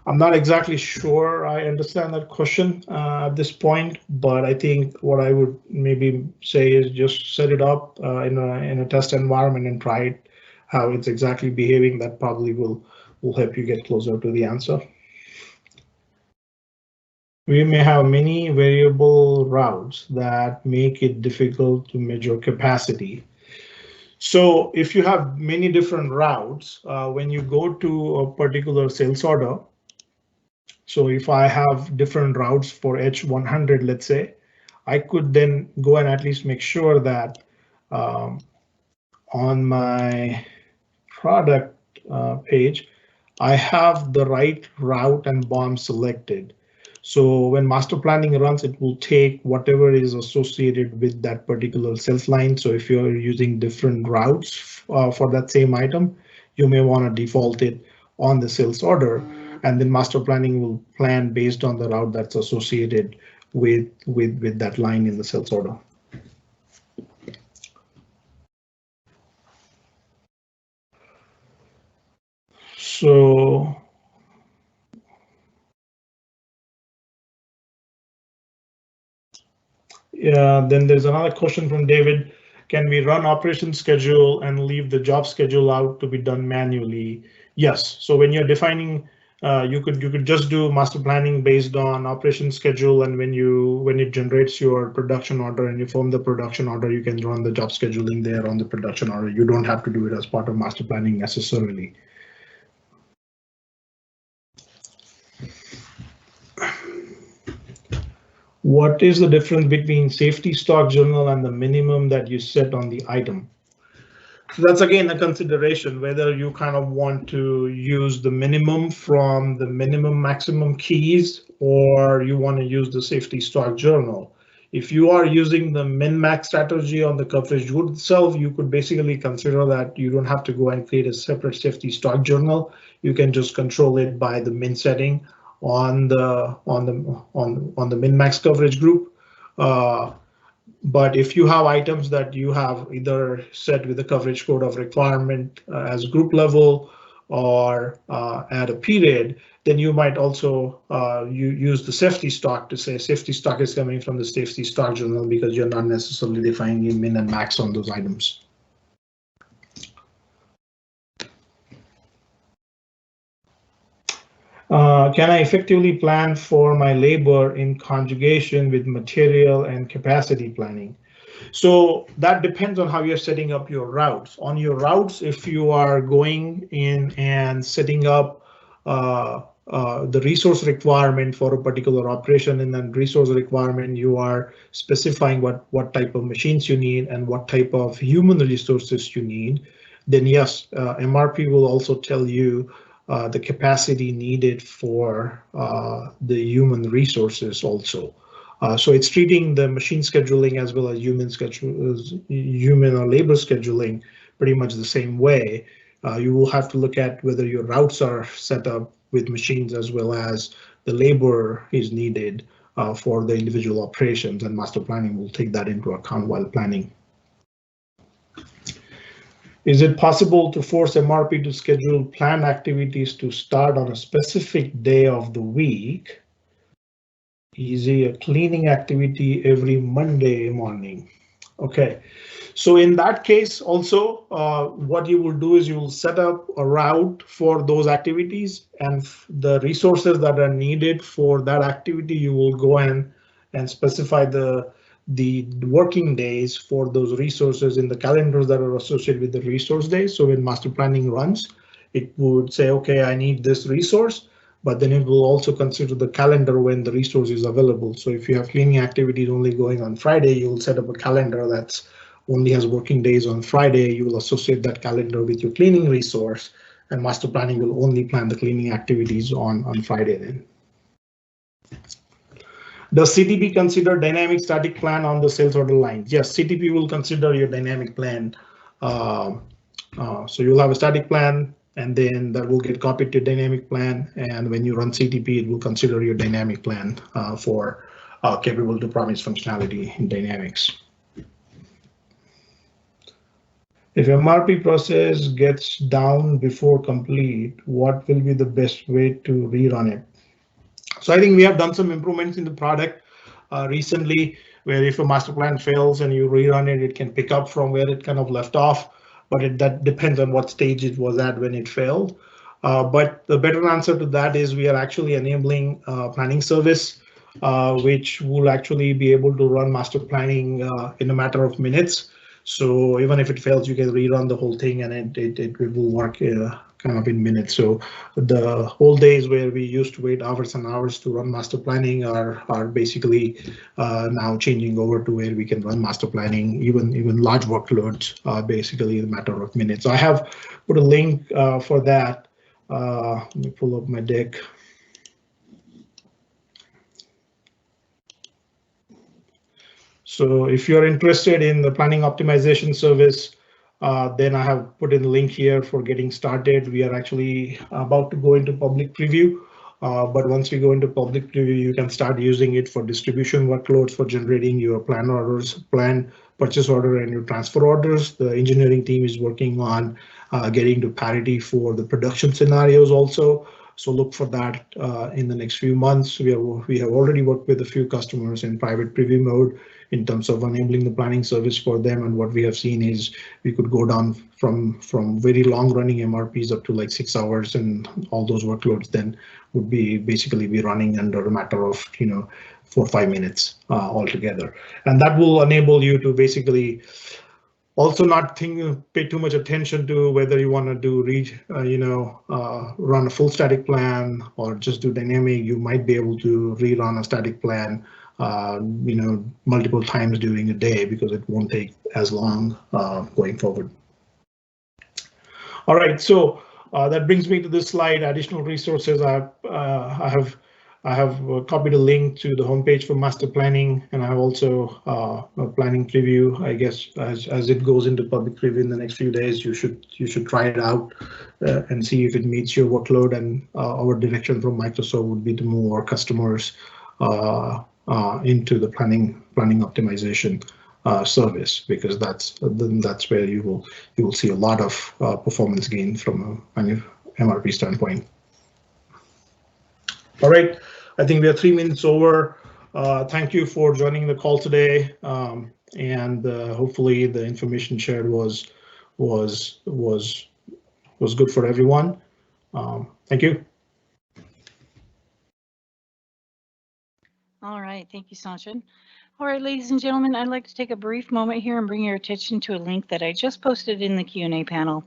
I'm not exactly sure I understand that question at this point, but I think what I would maybe say is just set it up in a test environment and try it, how it's exactly behaving. That probably will help you get closer to the answer. We may have many variable routes that make it difficult to measure capacity. So if you have many different routes, when you go to a particular sales order, so if I have different routes for H100, let's say, I could then go and at least make sure that on my product page, I have the right route and BOM selected. So when master planning runs, it will take whatever is associated with that particular sales line. So if you're using different routes for that same item, you may want to default it on the sales order, and then master planning will plan based on the route that's associated with that line in the sales order. So yeah, then there's another question from David. Can we run operation schedule and leave the job schedule out to be done manually? Yes. So when you're defining, you could just do master planning based on operation schedule, and when it generates your production order and you form the production order, you can run the job scheduling there on the production order. You don't have to do it as part of master planning necessarily. What is the difference between safety stock journal and the minimum that you set on the item? So that's again a consideration, whether you kind of want to use the minimum from the minimum maximum keys, or you want to use the safety stock journal. If you are using the min-max strategy on the coverage good itself, you could basically consider that you don't have to go and create a separate safety stock journal. You can just control it by the min setting on the min-max coverage group. But if you have items that you have either set with the coverage code of requirement as group level or at a period, then you might also use the safety stock to say safety stock is coming from the safety stock journal, because you're not necessarily defining min and max on those items. Can I effectively plan for my labor in conjugation with material and capacity planning? So that depends on how you're setting up your routes. On your routes, if you are going in and setting up the resource requirement for a particular operation, and then resource requirement, you are specifying what type of machines you need and what type of human resources you need, then yes, MRP will also tell you the capacity needed for the human resources also. So it's treating the machine scheduling as well as human or labor scheduling pretty much the same way. You will have to look at whether your routes are set up with machines as well as the labor is needed for the individual operations, and master planning will take that into account while planning. Is it possible to force MRP to schedule planned activities to start on a specific day of the week? Easy, a cleaning activity every Monday morning. Okay, so in that case also, what you will do is you will set up a route for those activities, and the resources that are needed for that activity, you will go and specify the working days for those resources in the calendars that are associated with the resource days. So when master planning runs, it would say, okay, I need this resource, but then it will also consider the calendar when the resource is available. So if you have cleaning activities only going on Friday, you will set up a calendar that's only has working days on Friday. You will associate that calendar with your cleaning resource, and master planning will only plan the cleaning activities on Friday then. Does CTP consider dynamic static plan on the sales order lines? Yes, CTP will consider your dynamic plan. So you'll have a static plan, and then that will get copied to dynamic plan. And when you run CTP, it will consider your dynamic plan for capable to promise functionality in Dynamics. If MRP process gets down before complete, what will be the best way to rerun it? So I think we have done some improvements in the product recently, where if a master plan fails and you rerun it, it can pick up from where it kind of left off, but that depends on what stage it was at when it failed. But the better answer to that is we are actually enabling planning service, which will actually be able to run master planning in a matter of minutes. So even if it fails, you can rerun the whole thing and it will work kind of in minutes. So the whole days where we used to wait hours and hours to run master planning are basically now changing over to where we can run master planning, even large workloads, basically in a matter of minutes. So I have put a link for that. Let me pull up my deck. So if you're interested in the planning optimization service, then I have put in a link here for getting started. We are actually about to go into public preview, but once we go into public preview, you can start using it for distribution workloads, for generating your plan orders, plan purchase order, and your transfer orders. The engineering team is working on getting to parity for the production scenarios also. So look for that in the next few months. We have already worked with a few customers in private preview mode in terms of enabling the planning service for them. And what we have seen is we could go down from very long running MRPs up to like 6 hours, and all those workloads then would be basically be running under a matter of 4 or 5 minutes altogether. And that will enable you to basically also not pay too much attention to whether you want to do run a full static plan or just do dynamic. You might be able to rerun a static plan multiple times during a day because it won't take as long going forward. All right, so that brings me to this slide, additional resources. I have copied a link to the homepage for master planning, and I have also a planning preview. I guess as it goes into public preview in the next few days, you should try it out and see if it meets your workload. And our direction from Microsoft would be to move our customers into the planning optimization service, because that's where you will see a lot of performance gain from an MRP standpoint. All right, I think we are 3 minutes over. Thank you for joining the call today, and hopefully the information shared was good for everyone. Thank you. All right, thank you, Sachin. All right, ladies and gentlemen, I'd like to take a brief moment here and bring your attention to a link that I just posted in the Q&A panel.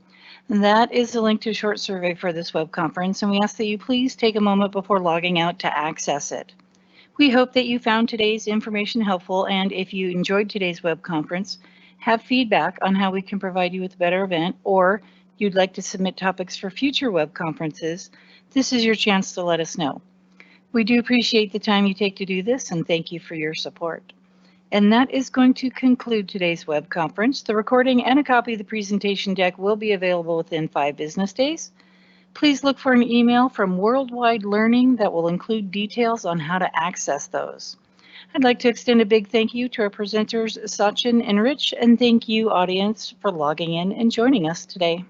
And that is the link to a short survey for this web conference, and we ask that you please take a moment before logging out to access it. We hope that you found today's information helpful, and if you enjoyed today's web conference, have feedback on how we can provide you with a better event, or you'd like to submit topics for future web conferences, this is your chance to let us know. We do appreciate the time you take to do this, and thank you for your support. And that is going to conclude today's web conference. The recording and a copy of the presentation deck will be available within 5 business days. Please look for an email from Worldwide Learning that will include details on how to access those. I'd like to extend a big thank you to our presenters, Sachin and Rich, and thank you, audience, for logging in and joining us today.